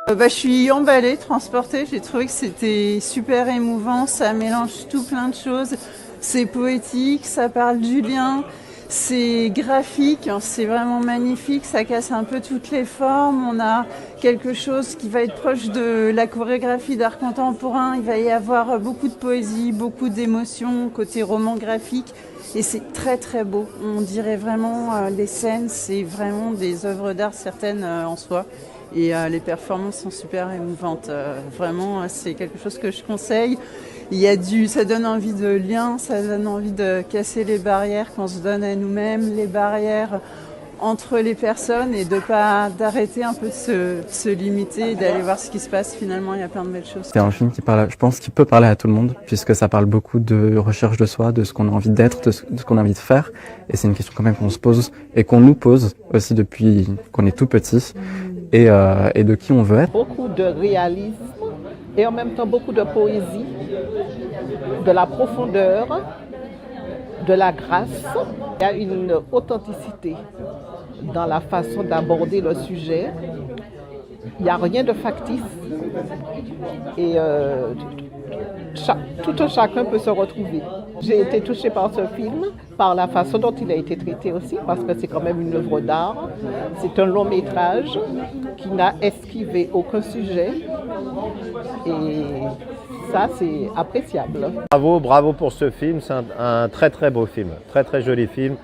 Je suis emballée, transportée. J'ai trouvé que c'était super émouvant. Ça mélange tout plein de choses. C'est poétique, ça parle du lien. C'est graphique, c'est vraiment magnifique. Ça casse un peu toutes les formes. On a quelque chose qui va être proche de la chorégraphie d'art contemporain. Il va y avoir beaucoup de poésie, beaucoup d'émotions, côté roman graphique. Et c'est très très beau. On dirait vraiment les scènes, c'est vraiment des œuvres d'art certaines en soi. Et les performances sont super émouvantes. Vraiment, c'est quelque chose que je conseille. Ça donne envie de lien, ça donne envie de casser les barrières qu'on se donne à nous-mêmes, les barrières entre les personnes et d'arrêter un peu de se limiter et d'aller voir ce qui se passe. Finalement, il y a plein de belles choses. C'est un film qui parle, je pense, qui peut parler à tout le monde, puisque ça parle beaucoup de recherche de soi, de ce qu'on a envie d'être, de ce qu'on a envie de faire. Et c'est une question quand même qu'on se pose et qu'on nous pose aussi depuis qu'on est tout petit et de qui on veut être. Beaucoup de réalisme et en même temps beaucoup de poésie, de la profondeur, de la grâce. Il y a une authenticité dans la façon d'aborder le sujet. Il n'y a rien de factice et tout un chacun peut se retrouver. J'ai été touchée par ce film, par la façon dont il a été traité aussi, parce que c'est quand même une œuvre d'art. C'est un long métrage qui n'a esquivé aucun sujet et ça, c'est appréciable. Bravo pour ce film, c'est un très très beau film, très très joli film.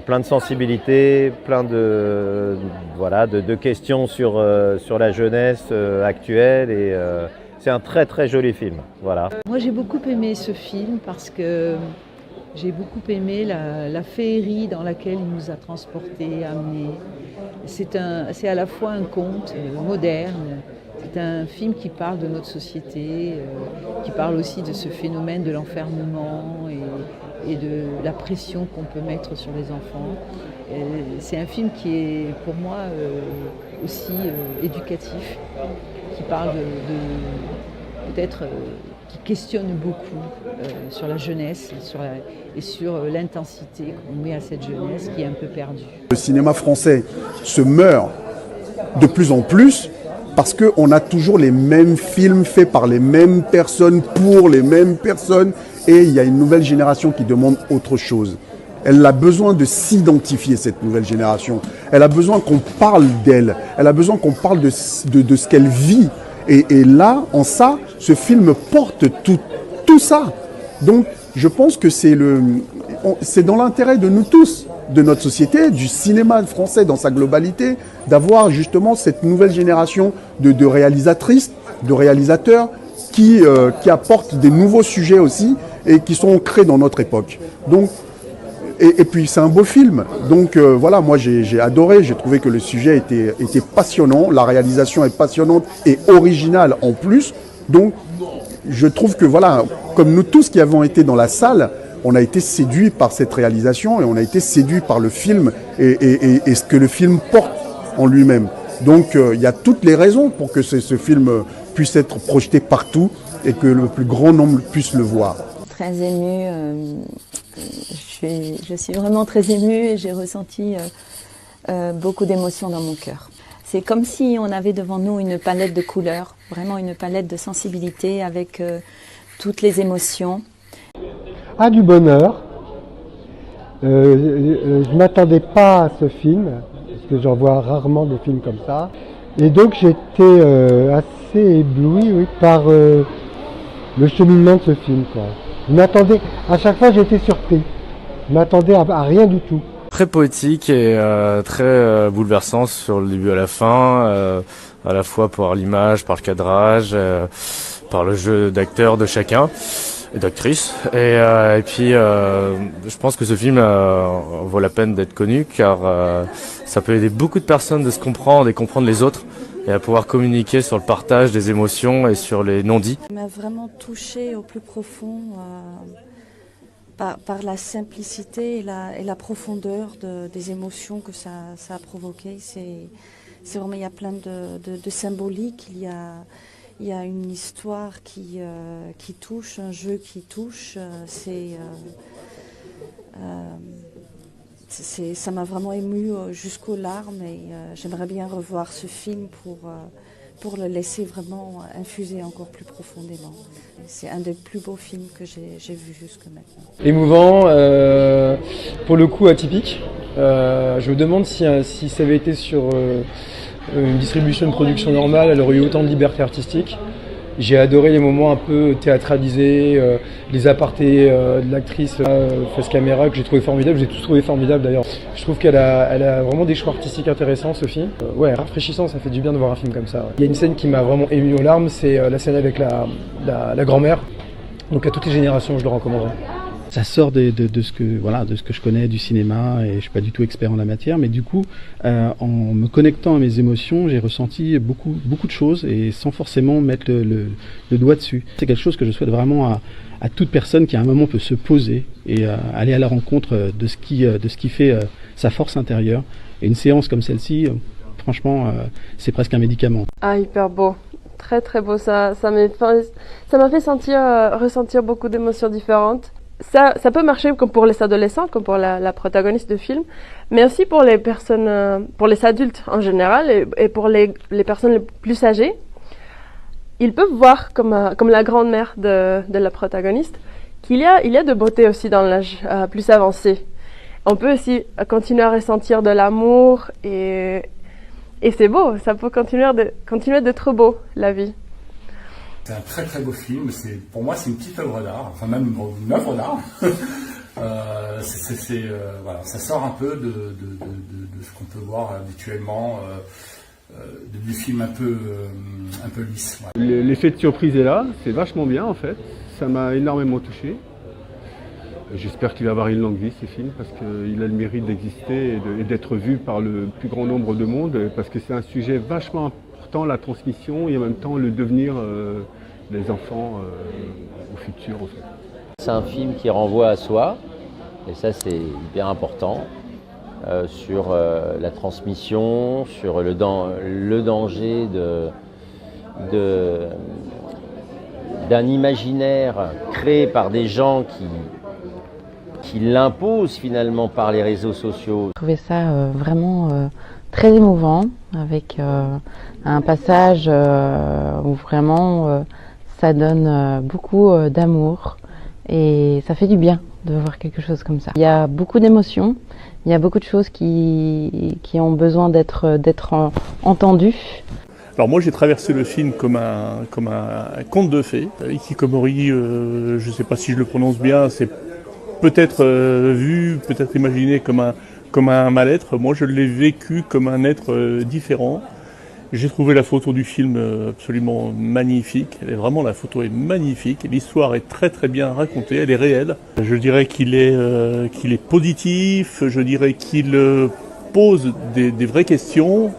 Plein de sensibilité, plein de questions sur la jeunesse actuelle et c'est un très très joli film. Voilà. Moi j'ai beaucoup aimé ce film parce que j'ai beaucoup aimé la féerie dans laquelle il nous a transportés, amenés. C'est à la fois un conte moderne, c'est un film qui parle de notre société, qui parle aussi de ce phénomène de l'enfermement et de la pression qu'on peut mettre sur les enfants. C'est un film qui est pour moi aussi éducatif, qui parle qui questionne beaucoup sur la jeunesse et sur l'intensité qu'on met à cette jeunesse qui est un peu perdue. Le cinéma français se meurt de plus en plus parce qu'on a toujours les mêmes films faits par les mêmes personnes, pour les mêmes personnes, et il y a une nouvelle génération qui demande autre chose. Elle a besoin de s'identifier, cette nouvelle génération. Elle a besoin qu'on parle d'elle. Elle a besoin qu'on parle de ce qu'elle vit. Et là, en ça, ce film porte tout ça. Donc, je pense que c'est dans l'intérêt de nous tous, de notre société, du cinéma français dans sa globalité, d'avoir justement cette nouvelle génération de réalisatrices, de réalisateurs qui apportent des nouveaux sujets aussi et qui sont ancrés dans notre époque. Donc, et puis c'est un beau film. Donc voilà, moi j'ai adoré, j'ai trouvé que le sujet était passionnant, la réalisation est passionnante et originale en plus. Donc je trouve que voilà, comme nous tous qui avons été dans la salle, on a été séduits par cette réalisation et on a été séduits par le film et ce que le film porte en lui-même. Donc il y a toutes les raisons pour que ce film puisse être projeté partout et que le plus grand nombre puisse le voir. Très émue, je suis vraiment très émue et j'ai ressenti beaucoup d'émotions dans mon cœur. C'est comme si on avait devant nous une palette de couleurs, vraiment une palette de sensibilité avec toutes les émotions. Ah, du bonheur. Je ne m'attendais pas à ce film, parce que j'en vois rarement des films comme ça. Et donc j'étais assez ébloui, oui, par le cheminement de ce film, quoi. Je m'attendais, à chaque fois j'étais surpris. Je m'attendais à rien du tout. Très poétique et très bouleversant sur le début à la fin, à la fois par l'image, par le cadrage, par le jeu d'acteurs de chacun et d'actrices. Et puis je pense que ce film vaut la peine d'être connu car ça peut aider beaucoup de personnes de se comprendre et comprendre les autres et à pouvoir communiquer sur le partage des émotions et sur les non-dits. Ça m'a vraiment touchée au plus profond par la simplicité et la profondeur des émotions que ça a provoqué. C'est vraiment, il y a plein de symboliques, il y a une histoire qui touche, un jeu qui touche. Ça m'a vraiment émue jusqu'aux larmes et j'aimerais bien revoir ce film pour pour le laisser vraiment infuser encore plus profondément. C'est un des plus beaux films que j'ai vu jusque maintenant. Émouvant, pour le coup atypique. Je me demande si ça avait été sur une distribution de production normale, elle aurait eu autant de liberté artistique. J'ai adoré les moments un peu théâtralisés, les apartés de l'actrice face caméra que j'ai trouvé formidable. J'ai tout trouvé formidable d'ailleurs. Je trouve qu'elle a vraiment des choix artistiques intéressants, Sophie. Ouais, rafraîchissant, ça fait du bien de voir un film comme ça. Ouais. Il y a une scène qui m'a vraiment ému aux larmes, c'est la scène avec la grand-mère. Donc à toutes les générations, je le recommanderais. Ça sort de ce que je connais du cinéma et je suis pas du tout expert en la matière, mais du coup, en me connectant à mes émotions, j'ai ressenti beaucoup de choses et sans forcément mettre le doigt dessus. C'est quelque chose que je souhaite vraiment à toute personne qui à un moment peut se poser et aller à la rencontre de ce qui fait sa force intérieure. Et une séance comme celle-ci, franchement, c'est presque un médicament. Ah, hyper beau. Très très beau. Ça m'a fait ressentir beaucoup d'émotions différentes. Ça peut marcher comme pour les adolescents, comme pour la protagoniste du film, mais aussi pour les personnes, pour les adultes en général et pour les personnes les plus âgées. Ils peuvent voir, comme la grand-mère de la protagoniste, qu'il y a de beauté aussi dans l'âge plus avancé. On peut aussi continuer à ressentir de l'amour et c'est beau, ça peut continuer d'être beau, la vie. C'est un très très beau film, pour moi c'est une petite œuvre d'art, enfin même une œuvre d'art. Voilà, ça sort un peu de ce qu'on peut voir habituellement, du film un peu lisse. Voilà. L'effet de surprise est là, c'est vachement bien en fait, ça m'a énormément touché. J'espère qu'il va avoir une longue vie ce film parce qu'il a le mérite d'exister et d'être vu par le plus grand nombre de monde parce que c'est un sujet vachement important, la transmission et en même temps le devenir des enfants au futur en fait. C'est un film qui renvoie à soi et ça c'est hyper important sur la transmission, sur le danger d'un imaginaire créé par des gens qui l'imposent finalement par les réseaux sociaux. Je trouvais ça vraiment très émouvant avec un passage où vraiment ça donne beaucoup d'amour et ça fait du bien de voir quelque chose comme ça. Il y a beaucoup d'émotions, il y a beaucoup de choses qui ont besoin d'être entendues. Alors moi j'ai traversé le film comme un conte de fées. Hikikomori, je ne sais pas si je le prononce bien, c'est peut-être vu, peut-être imaginé comme un mal-être. Moi je l'ai vécu comme un être différent. J'ai trouvé la photo du film absolument magnifique. La photo est magnifique. L'histoire est très très bien racontée, elle est réelle. Je dirais qu'il est positif, je dirais qu'il pose des vraies questions.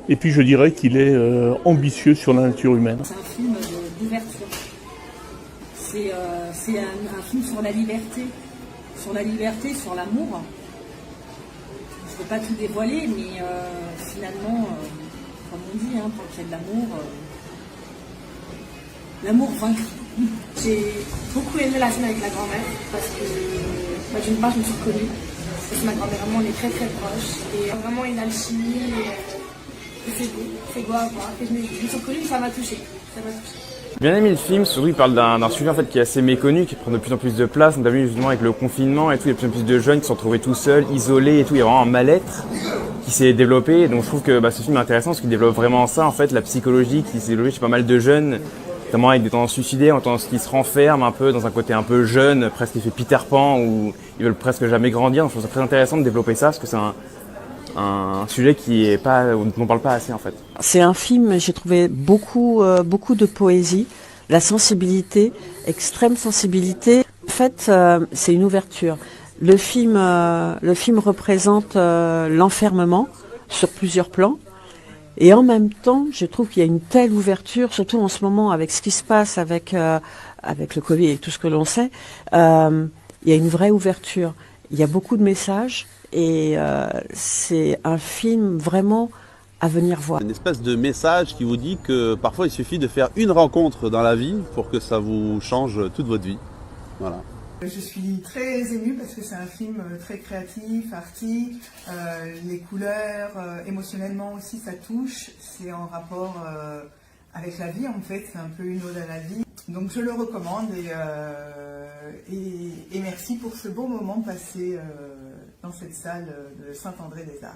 Et puis je dirais qu'il est ambitieux sur la nature humaine. C'est un film d'ouverture. C'est un film sur la liberté, sur l'amour. Je ne veux pas tout dévoiler, mais finalement, comme on dit, pour qu'il y ait de l'amour vaincre. J'ai beaucoup aimé la scène avec la grand-mère parce que d'une part je me suis reconnue. Parce que ma grand-mère vraiment on est très très proche et vraiment une alchimie. Et c'est beau à voir. Et je me suis reconnue et ça m'a touchée. J'ai bien aimé le film, surtout il parle d'un sujet en fait, qui est assez méconnu, qui prend de plus en plus de place. On a vu justement avec le confinement et tout, il y a de plus en plus de jeunes qui se sont retrouvés tout seuls, isolés et tout. Il y a vraiment un mal-être qui s'est développé. Et donc je trouve que ce film est intéressant parce qu'il développe vraiment ça, en fait, la psychologie qui s'est développée chez pas mal de jeunes, notamment avec des tendances suicidaires, en tendance qui se renferment un peu dans un côté un peu jeune, presque effet Peter Pan, où ils veulent presque jamais grandir. Donc je trouve ça très intéressant de développer ça parce que c'est un sujet dont on parle pas assez en fait. C'est un film, j'ai trouvé beaucoup de poésie, la sensibilité, extrême sensibilité. En fait, c'est une ouverture. Le film représente l'enfermement sur plusieurs plans. Et en même temps, je trouve qu'il y a une telle ouverture, surtout en ce moment avec ce qui se passe avec le Covid et tout ce que l'on sait. Il y a une vraie ouverture. Il y a beaucoup de messages. Et c'est un film vraiment à venir voir. Une espèce de message qui vous dit que parfois il suffit de faire une rencontre dans la vie pour que ça vous change toute votre vie. Voilà. Je suis très émue parce que c'est un film très créatif, arty, les couleurs, émotionnellement aussi ça touche, c'est en rapport avec la vie en fait, c'est un peu une ode à la vie. Donc je le recommande et merci pour ce beau moment passé dans cette salle de Saint-André-des-Arts.